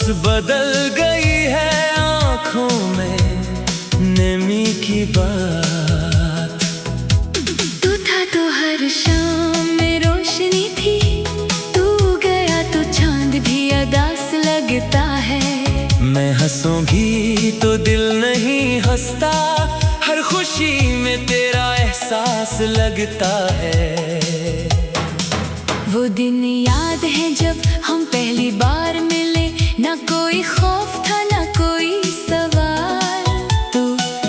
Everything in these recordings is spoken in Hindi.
बदल गई है आँखों में नमी की बात। तू था तो हर शाम में रोशनी थी, तू गया तो चांद भी उदास लगता है। मैं हंसूंगी तो दिल नहीं हंसता, हर खुशी में तेरा एहसास लगता है। वो दिन याद है जब हम पहली बार मिले, ना कोई खौफ था ना कोई सवाल। तू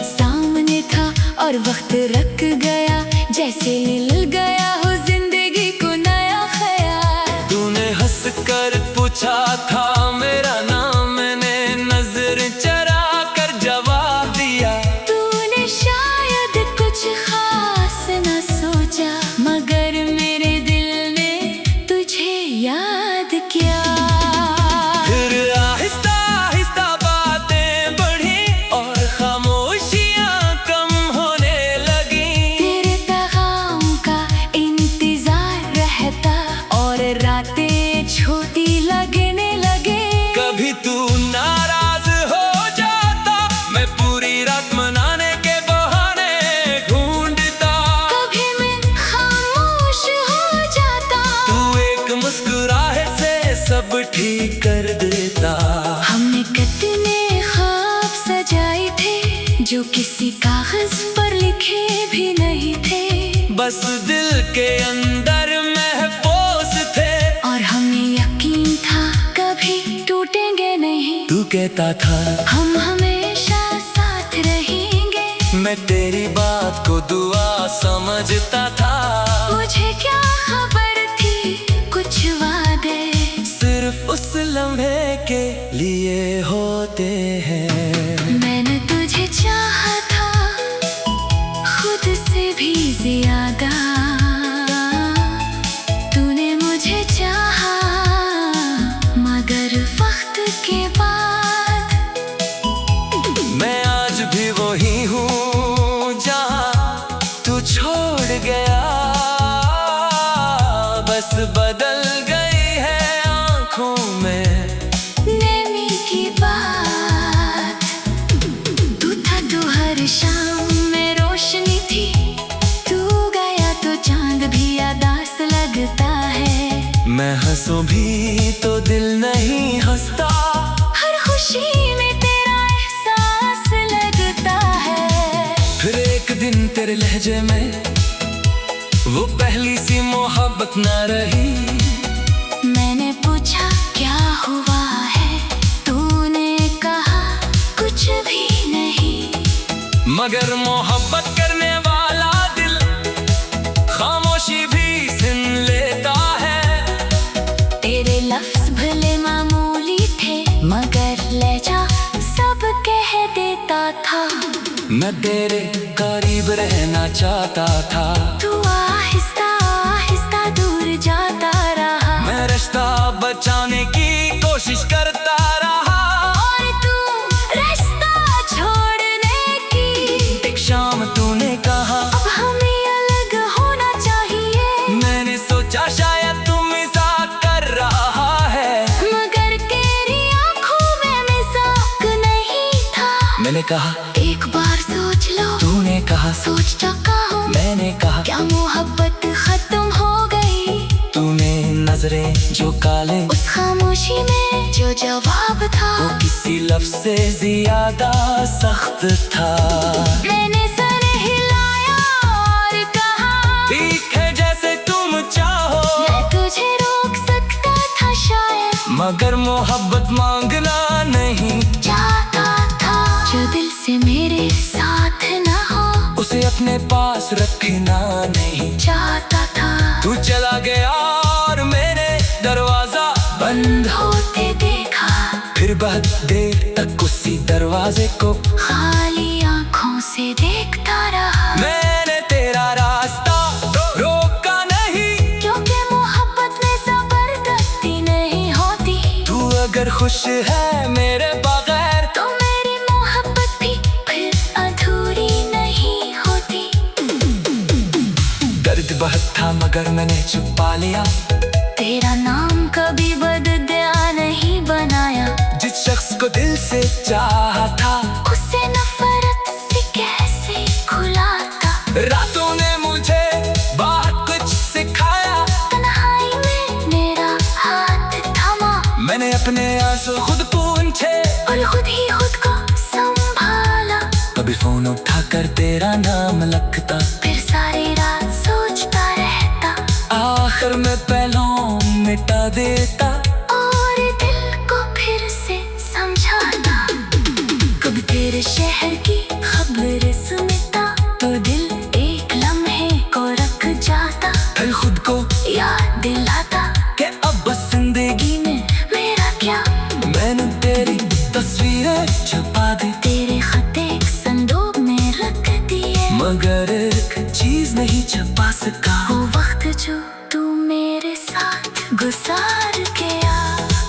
सामने था और वक्त रक गया, जैसे मिल गया हो जिंदगी को नया ख्याल। तूने हंस कर पूछा था मेरा नाम, मैंने नजर चरा कर जवाब दिया। तूने शायद कुछ खास न सोचा, मगर मेरे दिल ने तुझे याद किया। फिर आहिस्ता आहिस्ता बातें बढ़ी और खामोशियां कम होने लगी। तेरे पैगाम का इंतजार रहता और रातें छोटी लगने लगे। कभी तू नाराज हो जाता, मैं पूरी रात मनाने के बहाने ढूंढता। कभी मैं खामोश हो जाता, तू एक मुस्कुराहट से सब ठीक कर देता। हमने कितने ख्वाब सजाए थे जो किसी कागज पर लिखे भी नहीं थे। बस दिल के अंदर महफूज थे और हमें यकीन था कभी टूटेंगे नहीं। तू कहता था हम हमेशा साथ रहेंगे, मैं तेरी बात को दुआ समझता था। मुझे क्या खबर थी कुछ वादे सिर्फ उस लम्हे के लिए होते हैं। मैंने तुझे चाहा था खुद से भी ज्यादा, तूने मुझे चाहा मगर वक्त के बाद। मैं आज भी वही हूँ जहाँ तू छोड़ गया, बस बदल गई है आँखों में नमी की बात। तू था तो हर शाम में रोशनी थी, तू गया तो चांद भी उदास लगता है। मैं हंसूं भी तो दिल नहीं हंसता, हर खुशी में तेरा एहसास लगता है। फिर एक दिन तेरे लहजे में वो पहली सी मोहब्बत न रही। मैंने पूछा क्या हुआ है, तूने कहा कुछ भी नहीं। मगर मोहब्बत करने वाला दिल खामोशी भी सुन लेता है। तेरे लफ्ज भले मामूली थे, मगर लहजा सब कह देता था। मैं तेरे करीब रहना चाहता था, तू आहिस्ता आहिस्ता दूर जाता रहा। मैं रिश्ता बचाने की कोशिश करता रहा। और तू रास्ता छोड़ने की एक शाम तूने कहा अब हमें अलग होना चाहिए। मैंने सोचा शायद तू मजाक कर रहा है, मगर तेरी आंखों में मजाक नहीं था। मैंने कहा एक बार सोच लो, तूने कहा सोच चुका हूँ। मैंने कहा क्या मोहब्बत खत्म हो गई? तूने नजरें जो काले, उस खामोशी में जो जवाब था वो किसी लफ्ज से ज्यादा सख्त था। मैंने सर हिलाया और कहा ठीक है जैसे तुम चाहो। मैं तुझे रोक सकता था शायद, मगर मोहब्बत मांगना नहीं चाहता था। जो दिल से मेरे साथ ना हो उसे अपने पास रखना नहीं चाहता था। तू चला गया और मैंने दरवाजा बंद होते देखा, फिर बहुत देर तक उसी दरवाजे को खाली आंखों से देखता रहा। मैंने तेरा रास्ता रोका नहीं, क्योंकि मोहब्बत में जबरदस्ती नहीं होती। तू अगर खुश है मेरे बगैर तो मेरी मोहब्बत भी फिर अधूरी नहीं होती। दर्द बहुत था मगर मैंने छुपा लिया, तेरा नाम कभी बदला नहीं बनाया। जिस जिसको दिल से चाहा था, उसे नफरत से कैसे खुलाता। रातों ने मुझे बहुत कुछ सिखाया, तन्हाई में मेरा हाथ थामा। मैंने अपने आंसू खुद पूंछे और खुद ही खुद को संभाला। कभी फोन उठाकर तेरा नाम लगता, फिर सारी रात सोचता रहता। आखिर में पहलू मिटा देता और दिल को फिर से समझाता। कभी तेरे शहर की खबर सुनता तो दिल एक लम्हे को रख जाता। फिर खुद को याद दिलाता कि अब बस जिंदगी में मेरा क्या। मैंने तेरी तस्वीरें छुपा दी, तेरे खत एक संदूक में रख दिए, मगर एक चीज नहीं छुपा सका। वो वक्त जो तू मेरे साथ गुजार गया।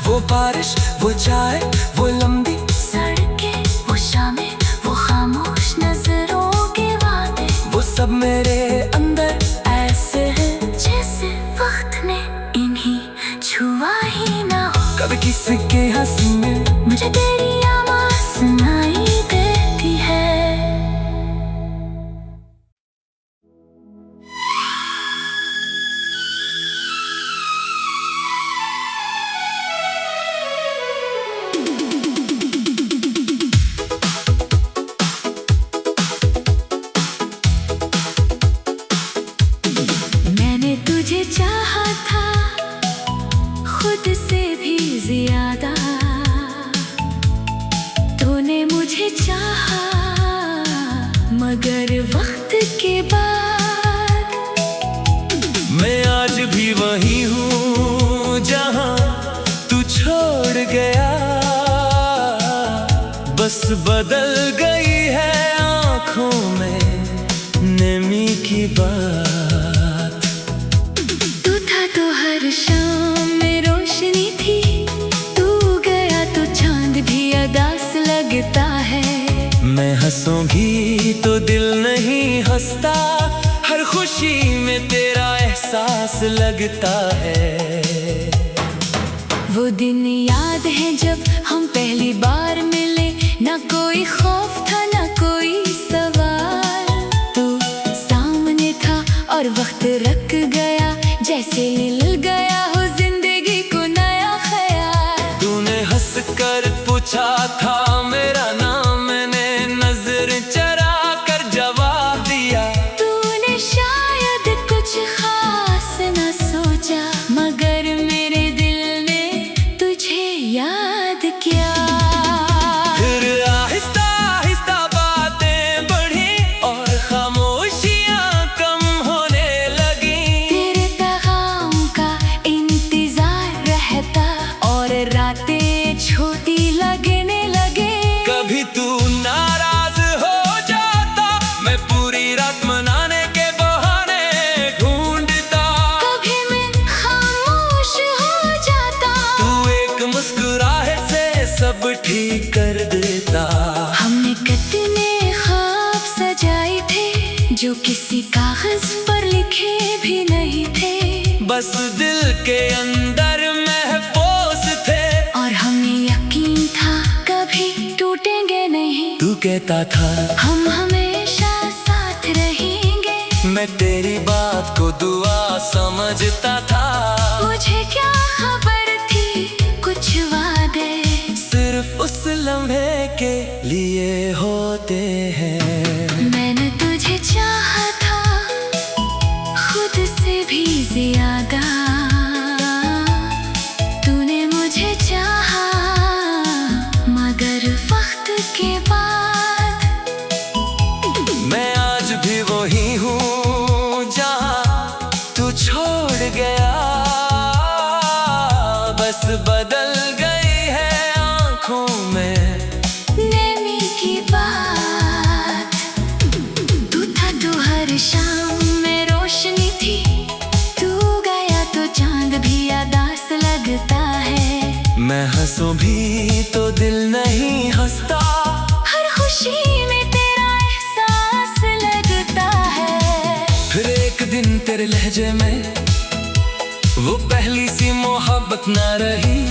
वो बारिश, वो चाय, वो लंबी सड़कें, वो शामें, वो खामोश नजरों के वादे, वो सब मेरे अंदर ऐसे हैं जैसे वक्त ने इन्हीं छुआ ही ना हो। कभी किसी के हंसी में मुझे तेरी आवाज़ सुनाई देती है। मैंने तुझे चाहा था खुद से भी ज्यादा, तूने मुझे चाहा मगर वक्त के बाद। मैं आज भी वही हूँ जहाँ तू छोड़ गया, बस बदल गई है आँखों में नमी की बात। तू था तो हर शाम में रोशनी थी, तू गया तो चांद भी उदास लगता है। मैं हंसूंगी तो दिल नहीं हंसता, हर खुशी में तेरा एहसास लगता है। वो दिन याद है जब हम पहली बार मिले, ना कोई खौफ था ना कोई सवाल। तू सामने था और वक्त रख गया, जैसे मिल गया हो जिंदगी को नया ख्याल। तूने हंस कर पूछा था मेरा नाम, मैंने नजर चरा कर जवाब दिया। तूने शायद कुछ खास न सोचा, मगर मेरे दिल ने तुझे याद किया। फिर आहिस्ता आहिस्ता बातें बढ़ी और खामोशियां कम होने लगी। तेरे पैगाम का इंतजार रहता और रातें छोटी लगने लगे। कभी तू नाराज हो जाता, मैं पूरी रात मनाने के बहाने ढूंढता। कभी मैं खामोश हो जाता, तू एक मुस्कुराहट से सब ठीक कर देता। हमने कितने ख्वाब सजाए थे जो किसी कागज पर लिखे भी नहीं थे, बस दिल के अंदर महफूज थे। और हमें यकीन था कभी टूटेंगे नहीं। तू कहता था हम हमेशा साथ रहेंगे, मैं तेरी बात को दुआ समझता था। मुझे क्या खबर थी कुछ वादे सिर्फ उस लम्हे के लिए होते हैं। मैंने तुझे चाहा था खुद से भी ज्यादा, तूने मुझे चाहा मगर वक्त के बाद। मैं आज भी वही हूँ जहाँ तू छोड़ गया, बस बदल गई है आँखों में नमी की बात। तू था तो हर शाम में रोशनी थी, तू गया तो चांद भी उदास लगता है। मैं हंसूं भी तो दिल नहीं हंसता, हर खुशी में तेरा एहसास लगता है। फिर एक दिन तेरे लहजे में वो पहली सी मोहब्बत ना रही।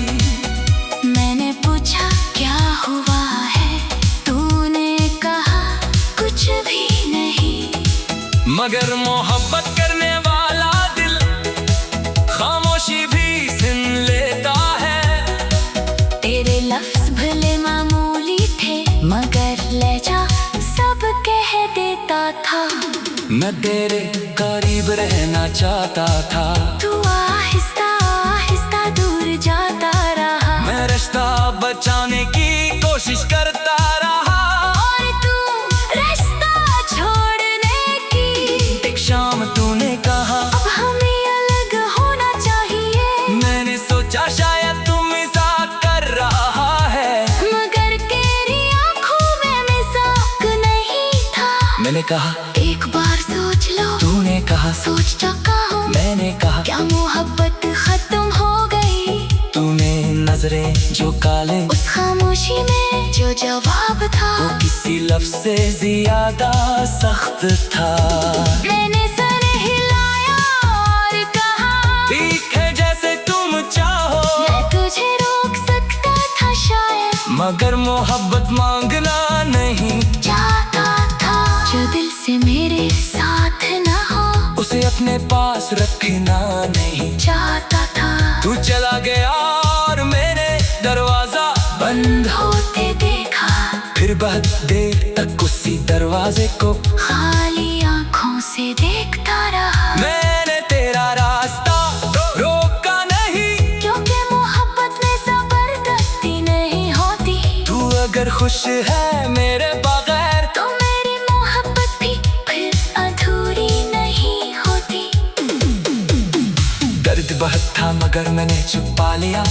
मैंने पूछा क्या हुआ है? तूने कहा कुछ भी नहीं, मगर मोहब्बत करने वाला दिल खामोशी भी सुन लेता है। तेरे लफ्ज भले मामूली थे, मगर लहजा सब कह देता था। मैं तेरे करीब रहना चाहता था, तू आहिस्ता आहिस्ता दूर जाता रहा, मैं रिश्ता बचाने की कोशिश करता रहा। और तू रास्ता छोड़ने की। एक शाम तूने कहा अब हमें अलग होना चाहिए, मैंने सोचा शायद तू मजाक कर रहा है, मगर तेरी आंखों में मजाक नहीं था। मैंने कहा एक बार सोच लो, तूने कहा सोच चुका हूँ। मैंने कहा क्या मोहब्बत खत्म हो गई? तूने नजरें जो काले, उस खामोशी में जो जवाब था, वो किसी लफ्ज से ज्यादा सख्त था। मैंने सर हिलाया और कहा ठीक है जैसे तुम चाहो, मैं तुझे रोक सकता था शायद, मगर मोहब्बत मांगना नहीं चाहता था। जो दिल से मेरे साथ ना हो, उसे अपने पास रखना नहीं चाहता था। तू चला गया और मैंने दरवाजा बंद होते देखा, फिर बहुत देर तक उसी दरवाजे को खाली आंखों से देखता रहा। मैंने तेरा रास्ता रोका नहीं, क्योंकि मोहब्बत में जबरदस्ती नहीं होती। तू अगर खुश है मेरे बगैर, तो मेरी मोहब्बत भी फिर अधूरी नहीं होती। दर्द बहुत था मगर मैंने छुपा लिया,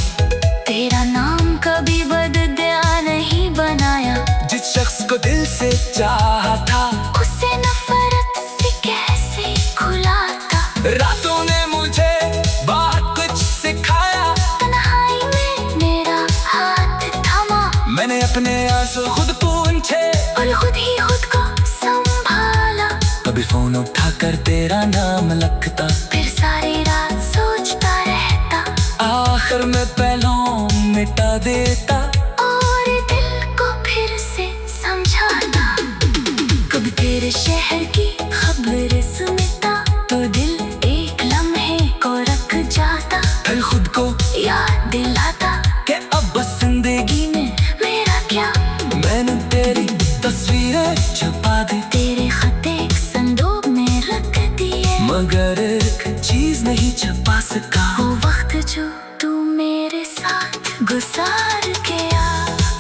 तेरा नाम कभी बददिया नहीं बनाया, जिस शख्स को दिल से चाहा था उसे नफरत से कैसे खुलाता। रातों ने मुझे बहुत कुछ सिखाया, तन्हाई में मेरा हाथ थामा, मैंने अपने आंसू खुद पूंछे और खुद ही खुद को संभाला। कभी फोन उठाकर तेरा नाम लगता, फिर सारी रात सोचता रहता, आखिर में पहलू मिटा देता। और दिल को फिर से समझाता। कभी तेरे शहर की खबर सुनता, तो दिल एक लम्हे को रख जाता, फिर खुद को याद दिलाता कि अब बस जिंदगी में मेरा क्या। मैंने तेरी तस्वीरें छुपा दी, तेरे खत एक संदूक में रख दिए, मगर एक चीज नहीं छुपा सका, वो वक्त जो तू मेरे साथ गुजार गया।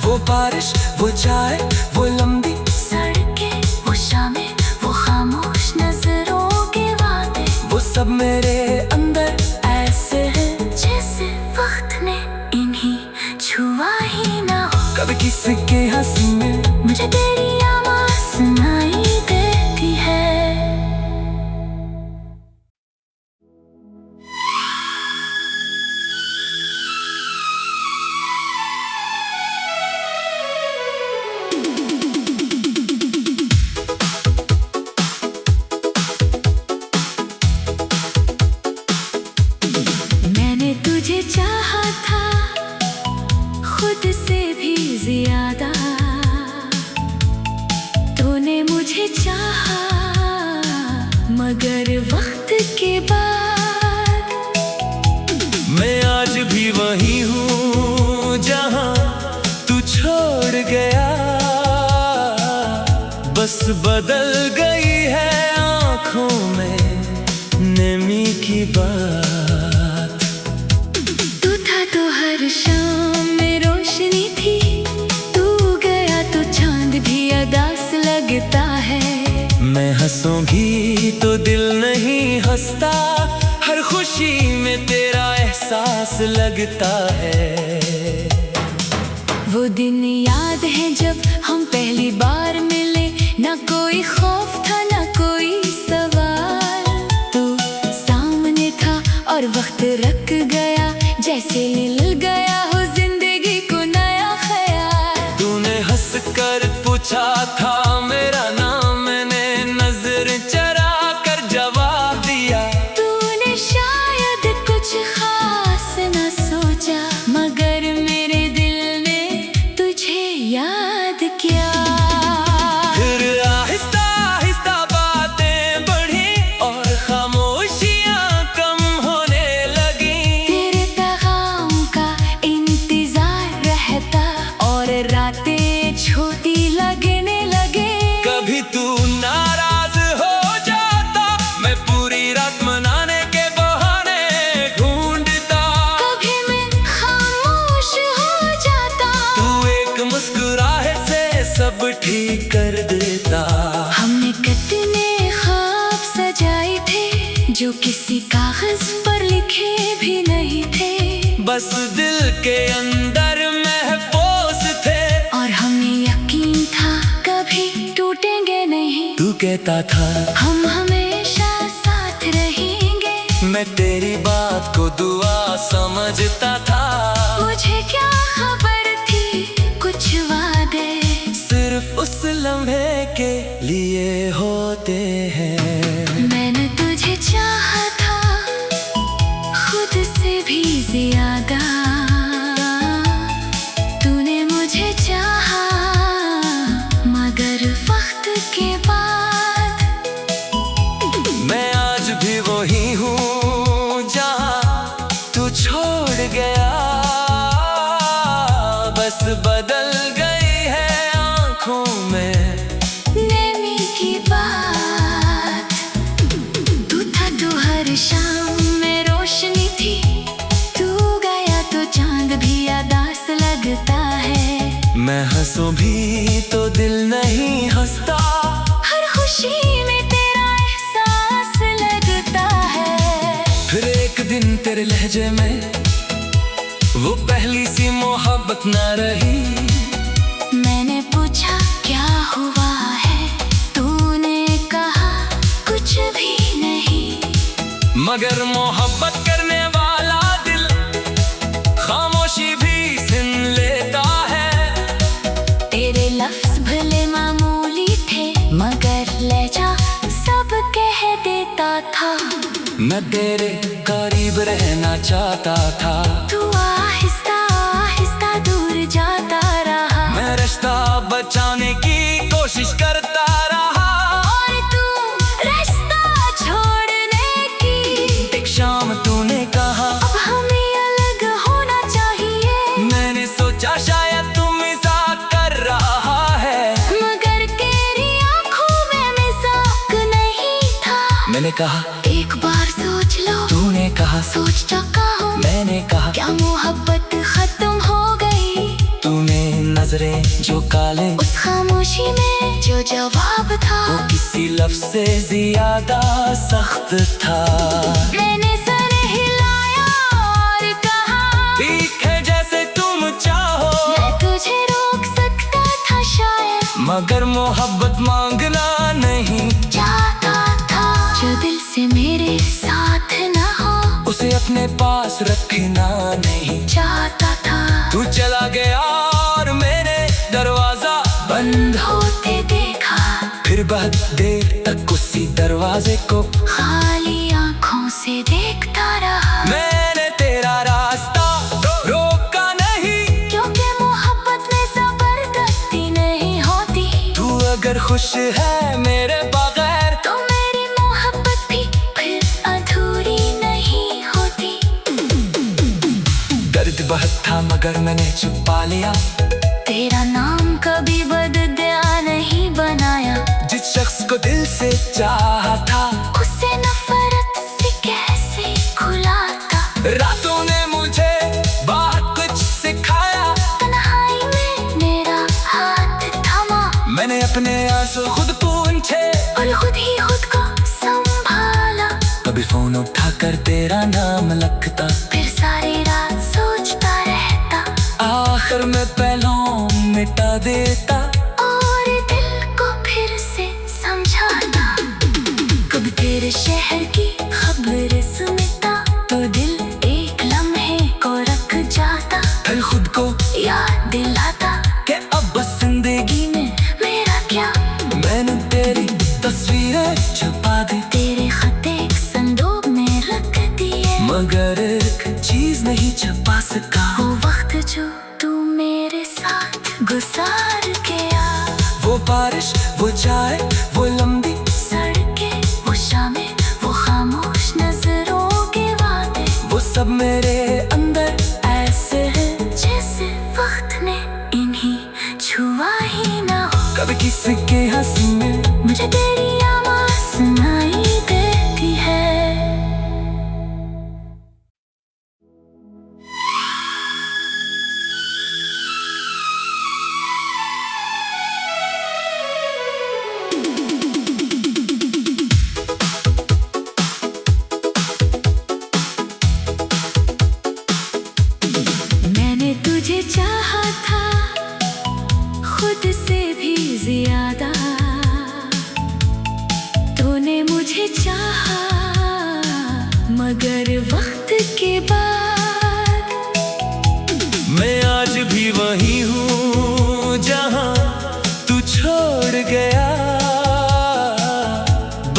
वो बारिश, वो चाय, वो लंबी सड़कें, वो शामें, वो खामोश नजरों के वादे, वो सब मेरे अंदर ऐसे हैं जैसे वक्त ने इन्हीं छुआ ही ना हो। कभी किसी के हंसी में मुझे तेरी आवाज़ सुनाई देती है। मैंने तुझे चाहा था खुद से भी ज्यादा, तूने मुझे चाहा मगर वक्त के बाद। मैं आज भी वही हूँ जहाँ तू छोड़ गया, बस बदल गई है आँखों में नमी की बात। तू था तो हर शाम में रोशनी थी, तू गया तो चांद भी अदास लगता है। मैं हंसूंगी तो दिल नहीं हंसता, हर खुशी में तेरा एहसास लगता है। वो दिन याद है जब हम पहली बार मिले, ना कोई खौफ था ना कोई सवाल, तू सामने था और वक्त रख गया, जैसे मिल गया हो जिंदगी को नया ख्याल। तूने हंस कर पूछा था मेरा नाम, मैंने नजर चरा कर जवाब दिया। तूने शायद कुछ खास न सोचा, मगर मेरे दिल ने तुझे जो किसी कागज पर लिखे भी नहीं थे, बस दिल के अंदर महफूज थे। और हमें यकीन था कभी टूटेंगे नहीं। तू कहता था हम हमेशा साथ रहेंगे। मैं तेरी बात को दुआ समझता था। मुझे क्या खबर थी कुछ वादे सिर्फ उस लम्हे के लिए होते हैं। मैंने तुझे चाहा था खुद से भी ज्यादा। तूने मुझे चाहा मगर वक्त के बाद। मैं आज भी वही हूँ जहाँ तू छोड़ गया। बस बदल गई है आँखों में नेमी की बात। तू था तो हर शाम में रोशनी थी। तू गया तो चांद भी उदास लगता है। मैं हंसूं भी तो दिल नहीं हंसता। हर खुशी में तेरा एहसास लगता है। फिर एक दिन तेरे लहजे में वो पहली सी मोहब्बत न रही। मैंने पूछा क्या हुआ है। तूने कहा कुछ भी नहीं। मगर मोहब्बत करने वाला दिल खामोशी भी सुन लेता है। तेरे लफ्ज भले मामूली थे मगर लहजा सब कह देता था। मैं तेरे करीब रहना चाहता था। तू आहिस्ता आहिस्ता दूर जाता रहा। मैं रिश्ता बचाने की कोशिश करता रहा। और तू रास्ता छोड़ने की। एक शाम तूने कहा अब हमें अलग होना चाहिए। मैंने सोचा शायद तू मजाक कर रहा है। मगर तेरी आंखों में मजाक नहीं था। मैंने कहा एक बार सोच लो। तूने कहा सोच चुका हूँ। मैंने कहा क्या मोहब्बत खत्म हो गई। तूने नजरें जो काले उस खामोशी में जो जवाब था वो किसी लफ्ज से ज्यादा सख्त था। मैंने सर हिलाया और कहा ठीक है जैसे तुम चाहो। मैं तुझे रोक सकता था शायद। मगर मोहब्बत मांगना नहीं चाहता था। जो दिल से मेरे साथ ना हो उसे अपने पास रखना नहीं चाहता था। तू चला गया और मैंने दरवाजा बंद होते देखा। फिर बहुत देर तक उसी दरवाजे को खाली आंखों से देखता रहा। मैंने तेरा रास्ता रोका नहीं। क्योंकि मोहब्बत में जबरदस्ती नहीं होती। तू अगर खुश है मेरे बगैर तो मेरी मोहब्बत भी फिर अधूरी नहीं होती। दर्द बहुत था मगर मैंने छुपा लिया। तेरा नाम कभी बददिया नहीं बनाया। जिस शख्स को दिल से चाहा था उसे नफरत से कैसे खुलाता। रातों ने मुझे बहुत कुछ सिखाया। तन्हाई में मेरा हाथ थामा। मैंने अपने आंसू खुद पूंछे और खुद ही खुद को संभाला। कभी फोन उठाकर तेरा नाम लगता। फिर सारी रात सोचता रहता। आखिर में पहलों मिटा देता। और दिल को फिर से समझाता। कब तेरे शहर की खबर सुनता तो दिल एक लम्हे को रख जाता। फिर खुद को याद दिलाता कि अब बस जिंदगी में मेरा क्या। मैंने तेरी तस्वीरें छुपा दी। तेरे खत एक संदूक में रख दिए। मगर एक चीज नहीं छुपा सका। वो वक्त जो तू मेरे साथ गुजार गया। वो बारिश वो चाय वो लंबी सड़कें वो शामें वो खामोश नजरों के वादे। वो सब मेरे अंदर ऐसे हैं जैसे वक्त ने इन्हीं छुआ ही ना हो। कभी किसी के हंसी में मुझे तेरी आवाज़ सुनाई देती है।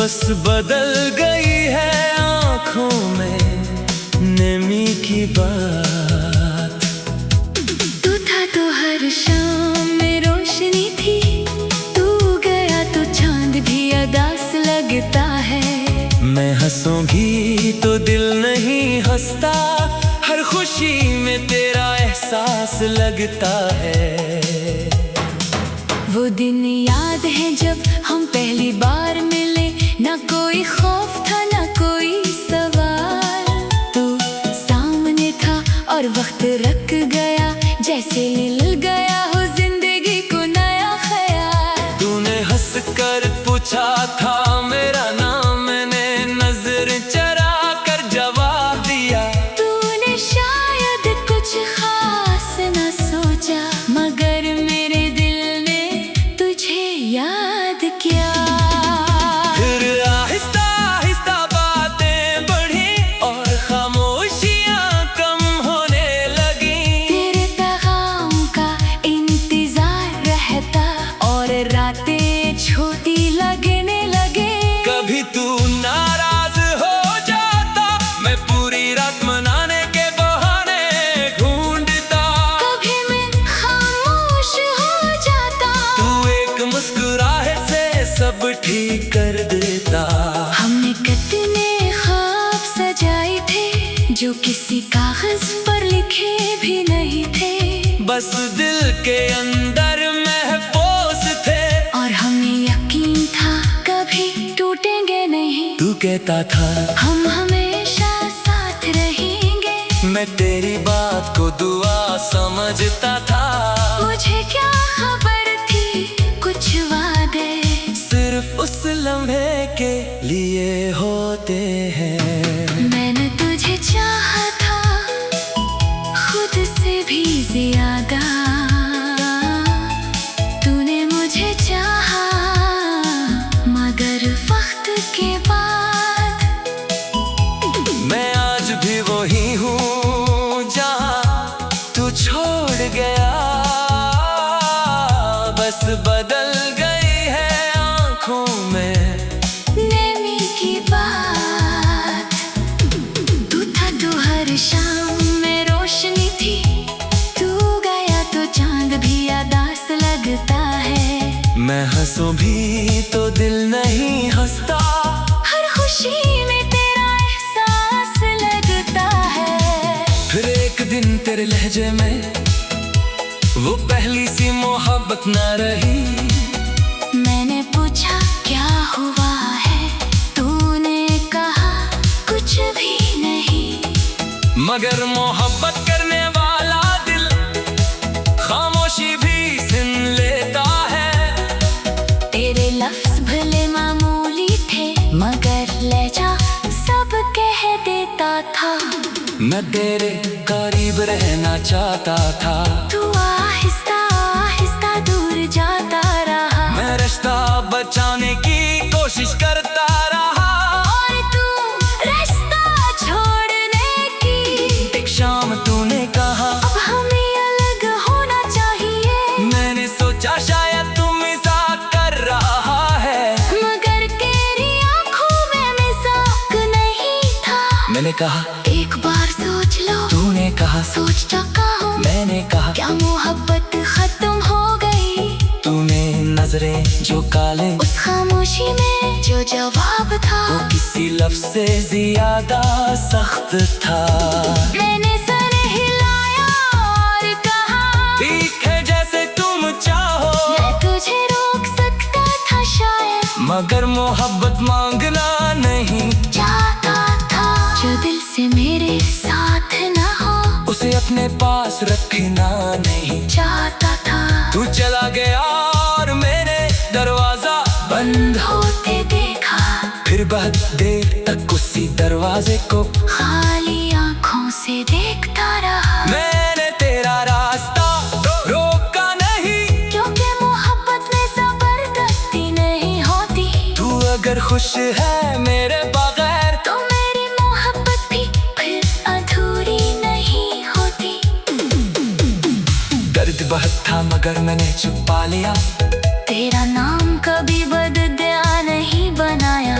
बस बदल गई है आँखों में नमी की बात। तू था तो हर शाम में रोशनी थी, तू गया तो चांद भी उदास लगता है। मैं हंसूंगी तो दिल नहीं हंसता, हर खुशी में तेरा एहसास लगता है। वो दिन याद है जब हम पहली बार मिले, ना कोई खौफ था ना कोई सवाल। तू सामने था और वक्त रक गया, जैसे मिल गया हो जिंदगी को नया ख्याल। तूने हंस कर पूछा था मेरा नाम, मैंने नजर चरा कर जवाब दिया। तूने शायद कुछ खास न सोचा, मगर मेरे दिल ने तुझे याद किया। फिर आहिस्ता आहिस्ता बातें बढ़ी और खामोशियां कम होने लगी। तेरे पैगाम का इंतजार रहता और रातें छोटी लगने लगे। कभी तू नाराज हो जाता, मैं पूरी रात मनाने के बहाने ढूंढता। कभी मैं खामोश हो जाता, तू एक मुस्कुराहट से सब ठीक कर देता। हमने कितने ख्वाब सजाए थे, जो किसी कागज पर लिखे भी नहीं थे। बस दिल के अंदर महफूज थे, और हमें यकीन था कभी टूटेंगे नहीं। तू कहता था हम हमेशा साथ रहेंगे, मैं तेरी बात को दुआ समझता था। मुझे क्या खबर थी कुछ वादे सिर्फ उस लम्हे के लिए होते हैं। मैंने तुझे चाहा था खुद से भी ज्यादा, तूने मुझे चाहा मगर वक्त के बाद। मैं आज भी वही हूँ जहाँ तू छोड़ गया, बस बदल गई है आँखों में नमी की बात। तू था तो हर शाम में रोशनी थी, तू गया तो चांद भी उदास लगता है। मैं हंसूं भी तो दिल नहीं हंसता, हर खुशी में तेरा एहसास लगता है। फिर एक दिन तेरे लहजे में वो पहली सी मोहब्बत न रही। मैंने पूछा क्या हुआ है, तूने कहा कुछ भी नहीं। मगर मोहब्बत करने वाला दिल खामोशी भी सुन लेता है। तेरे लफ्ज भले मामूली थे, मगर लहजा सब कह देता था। मैं तेरे करीब रहना चाहता था, तू आहिस्ता आहिस्ता दूर जाता रहा। मैं रिश्ता बचाने की कोशिश करता रहा। और तू रास्ता छोड़ने की एक शाम तूने कहा अब हमें अलग होना चाहिए। मैंने सोचा शायद तू मजाक कर रहा है, मगर तेरी आंखों में मजाक नहीं था। मैंने कहा एक बार सोच लो, तूने कहा सोच चुका हूँ। मैंने कहा क्या मोहब्बत खत्म हो गई? तूने नजरें जो काले, उस खामोशी में जो जवाब था, वो किसी लफ्ज से ज्यादा सख्त था। मैंने सर हिलाया और कहा ठीक है जैसे तुम चाहो। मैं तुझे रोक सकता था शायद, मगर मोहब्बत मांगना नहीं चाहता था। जो दिल से मेरे साथ ना हो, उसे अपने पास रखना नहीं चाहता था। तू चला गया और मैंने दरवाजा बंद होते देखा, फिर बहुत देर तक उसी दरवाजे को खाली आंखों से देखता रहा। मैंने तेरा रास्ता रोका नहीं, क्योंकि मोहब्बत में जबरदस्ती नहीं होती। तू अगर खुश है मेरे बगैर, तो मेरी मोहब्बत भी फिर अधूरी नहीं होती। दर्द बहुत था मगर मैंने छुपा लिया। तेरा नाम कभी बदला नहीं बनाया,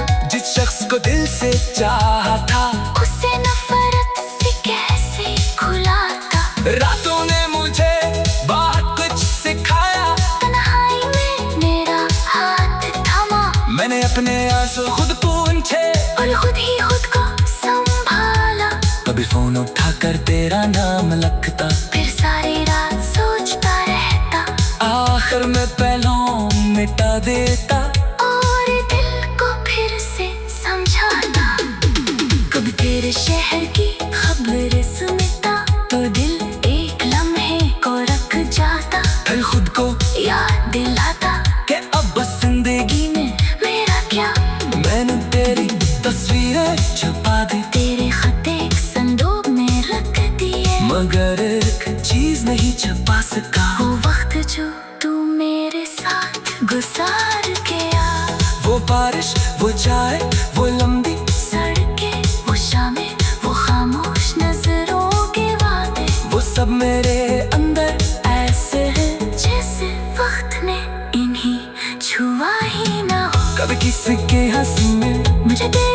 शख्स को दिल से चाहा था, उसे नफरत से कैसे खुला था। रातों ने मुझे बहुत कुछ सिखाया, तन्हाई में मेरा हाथ थामा, मैंने अपने आंसू खुद पूंछे और खुद ही खुद को संभाला। कभी फोन उठाकर तेरा नाम लगता, फिर सारी रात सोचता रहता, आखिर में पहलू मिटा देता और दिल को फिर से समझाता। कभी तेरे शहर की खबर सुनता तो दिल एक लम्हे को रख जाता, फिर खुद को याद दिलाता कि अब बस जिंदगी में मेरा क्या। मैंने तेरी तस्वीरें छुपा दी, तेरे खत एक संदूक में रख दिए, मगर एक चीज नहीं छुपा सका, वो वक्त जो तू मेरे साथ गुजार गया। वो बारिश, वो चाय, वो लंबी सड़कें, वो शामें, वो खामोश नजरों के वादे, वो सब मेरे अंदर ऐसे हैं जैसे वक्त ने इन्हीं छुआ ही ना हो। कभी किसी के हंसी में मुझे तेरी